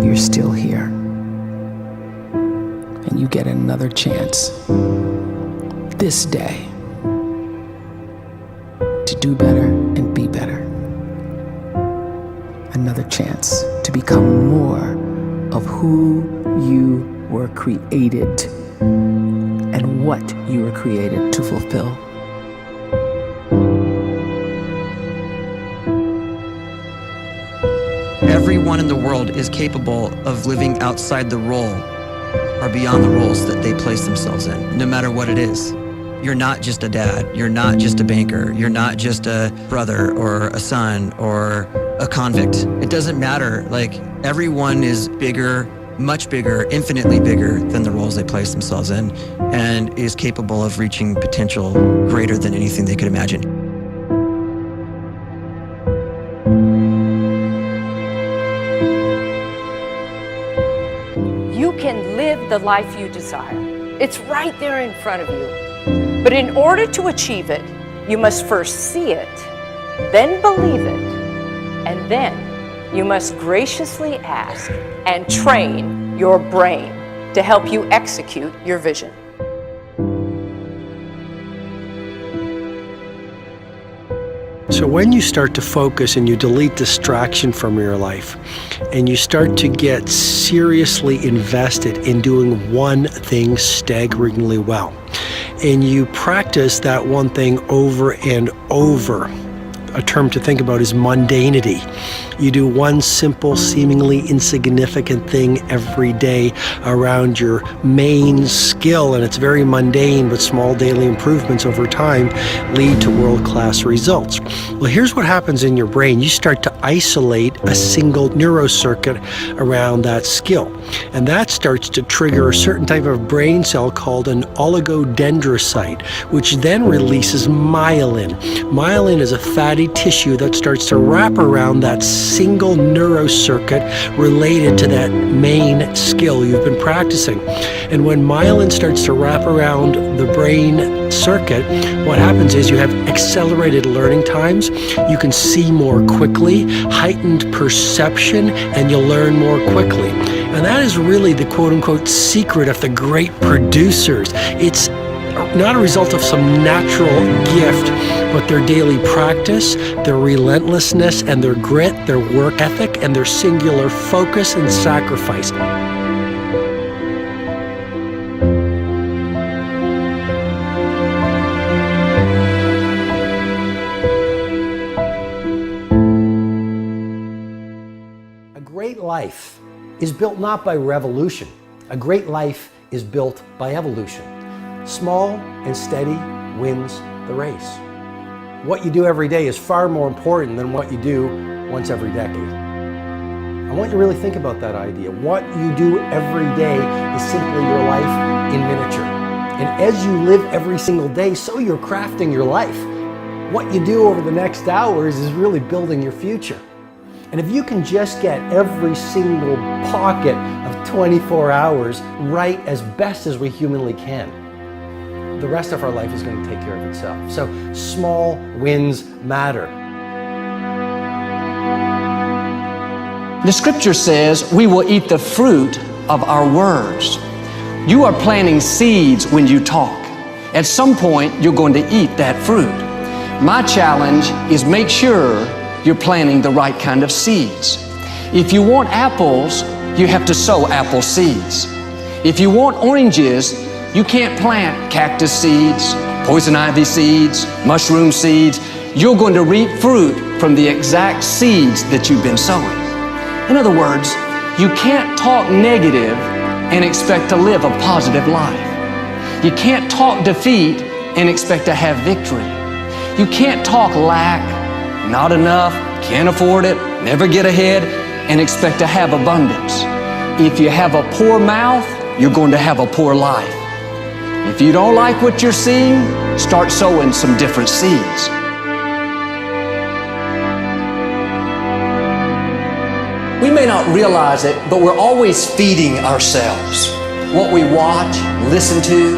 you're still here. And you get another chance this day to do better and be better. Another chance to become more of who you were created and what you were created to fulfill. Everyone in the world is capable of living outside the role or beyond the roles that they place themselves in, no matter what it is. You're not just a dad, you're not just a banker, you're not just a brother or a son or a convict. It doesn't matter. Like, everyone is bigger, much bigger, infinitely bigger than the roles they place themselves in, and is capable of reaching potential greater than anything they could imagine. You can live the life you desire. It's right there in front of you. But in order to achieve it, you must first see it, then believe it, and then you must graciously ask and train your brain to help you execute your vision. So when you start to focus and you delete distraction from your life, and you start to get seriously invested in doing one thing staggeringly well, and you practice that one thing over and over, a term to think about is mundanity. You do one simple, seemingly insignificant thing every day around your main skill, and it's very mundane, but small daily improvements over time lead to world-class results. Well, here's what happens in your brain. You start to isolate a single neurocircuit around that skill, and that starts to trigger a certain type of brain cell called an oligodendrocyte, which then releases myelin. Myelin is a fatty tissue that starts to wrap around that single neurocircuit related to that main skill you've been practicing. And when myelin starts to wrap around the brain circuit, what happens is you have accelerated learning times, you can see more quickly, heightened perception, and you'll learn more quickly. And that is really the quote-unquote secret of the great producers. It's not a result of some natural gift, but their daily practice, their relentlessness and their grit, their work ethic, and their singular focus and sacrifice. A great life is built not by revolution. A great life is built by evolution. Small and steady wins the race. What you do every day is far more important than what you do once every decade. I want you to really think about that idea. What you do every day is simply your life in miniature. And as you live every single day, so you're crafting your life. What you do over the next hours is really building your future. And if you can just get every single pocket of 24 hours right as best as we humanly can, the rest of our life is going to take care of itself. So small wins matter. The scripture says we will eat the fruit of our words. You are planting seeds when you talk. At some point, you're going to eat that fruit. My challenge is make sure you're planting the right kind of seeds. If you want apples, you have to sow apple seeds. If you want oranges, you can't plant cactus seeds, poison ivy seeds, mushroom seeds. You're going to reap fruit from the exact seeds that you've been sowing. In other words, you can't talk negative and expect to live a positive life. You can't talk defeat and expect to have victory. You can't talk lack, not enough, can't afford it, never get ahead, and expect to have abundance. If you have a poor mouth, you're going to have a poor life. If you don't like what you're seeing, start sowing some different seeds. We may not realize it, but we're always feeding ourselves. What we watch, listen to,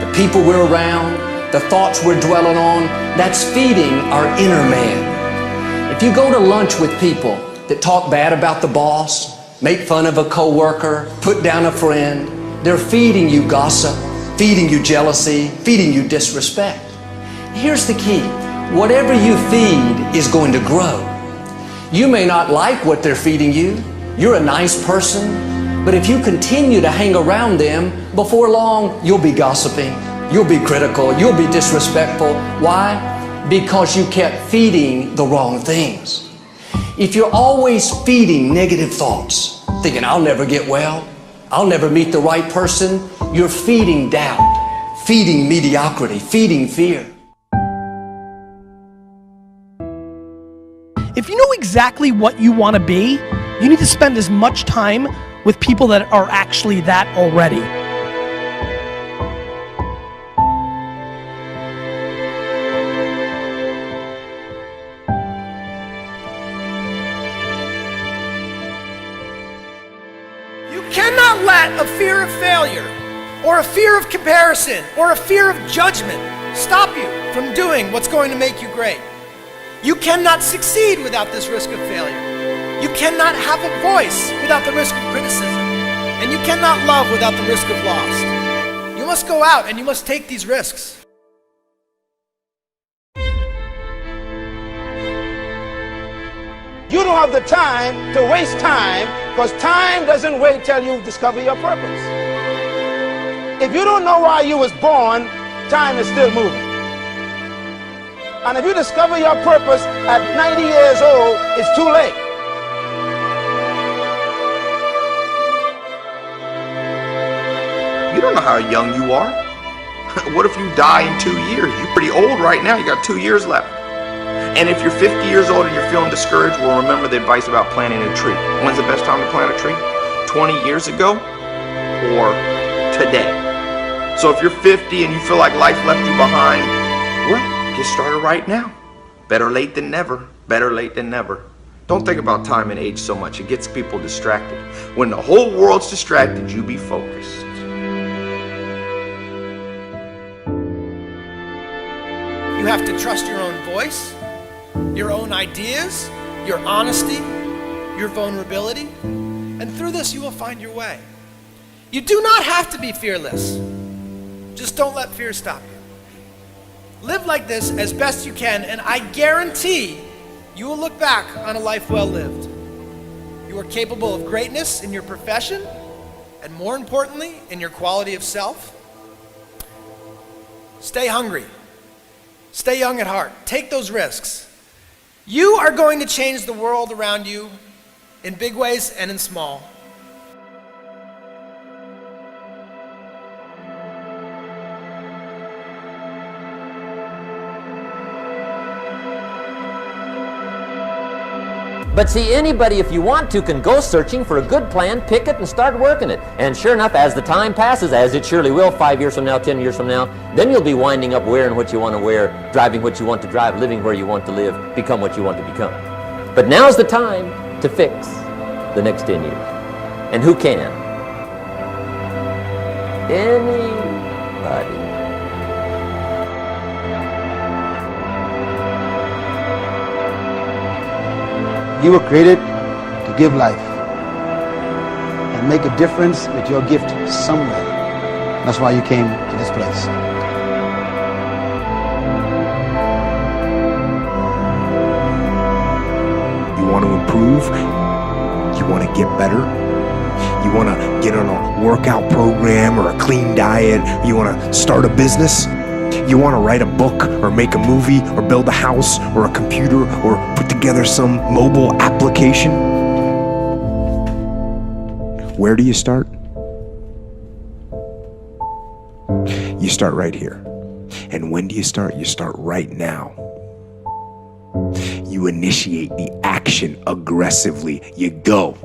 the people we're around, the thoughts we're dwelling on, that's feeding our inner man. If you go to lunch with people that talk bad about the boss, make fun of a coworker, put down a friend. They're feeding you gossip, feeding you jealousy, feeding you disrespect. Here's the key. Whatever you feed is going to grow. You may not like what they're feeding you. You're a nice person, but if you continue to hang around them, before long, you'll be gossiping, you'll be critical, you'll be disrespectful. Why? Because you kept feeding the wrong things. If you're always feeding negative thoughts, thinking, I'll never get well, I'll never meet the right person, you're feeding doubt, feeding mediocrity, feeding fear. If you know exactly what you want to be, you need to spend as much time with people that are actually that already. You cannot let a fear of failure, or a fear of comparison, or a fear of judgment stop you from doing what's going to make you great. You cannot succeed without this risk of failure. You cannot have a voice without the risk of criticism. And you cannot love without the risk of loss. You must go out and you must take these risks. You don't have the time to waste time, because time doesn't wait till you discover your purpose. If you don't know why you was born, time is still moving. And if you discover your purpose at 90 years old, it's too late. You don't know how young you are. What if you die in 2 years? You're pretty old right now. You got 2 years left. And if you're 50 years old and you're feeling discouraged, well, remember the advice about planting a tree. When's the best time to plant a tree? 20 years ago or today? So if you're 50 and you feel like life left you behind, well, get started right now. Better late than never. Better late than never. Don't think about time and age so much. It gets people distracted. When the whole world's distracted, you be focused. You have to trust your own voice, your own ideas, your honesty, your vulnerability, and through this you will find your way. You do not have to be fearless. Just don't let fear stop you. Live like this as best you can, and I guarantee you will look back on a life well lived. You are capable of greatness in your profession, and more importantly, in your quality of self. Stay hungry. Stay young at heart. Take those risks. You are going to change the world around you in big ways and in small. But see, anybody, if you want to, can go searching for a good plan, pick it, and start working it. And sure enough, as the time passes, as it surely will, 5 years from now, 10 years from now, then you'll be winding up wearing what you want to wear, driving what you want to drive, living where you want to live, become what you want to become. But now's the time to fix the next 10 years. And who can? Anybody. You were created to give life and make a difference with your gift somewhere. That's why you came to this place. You want to improve? You want to get better? You want to get on a workout program or a clean diet? You want to start a business? You want to write a book or make a movie or build a house or a computer or put together some mobile application? Where do you start? You start right here. And when do you start? You start right now. You initiate the action aggressively. You go.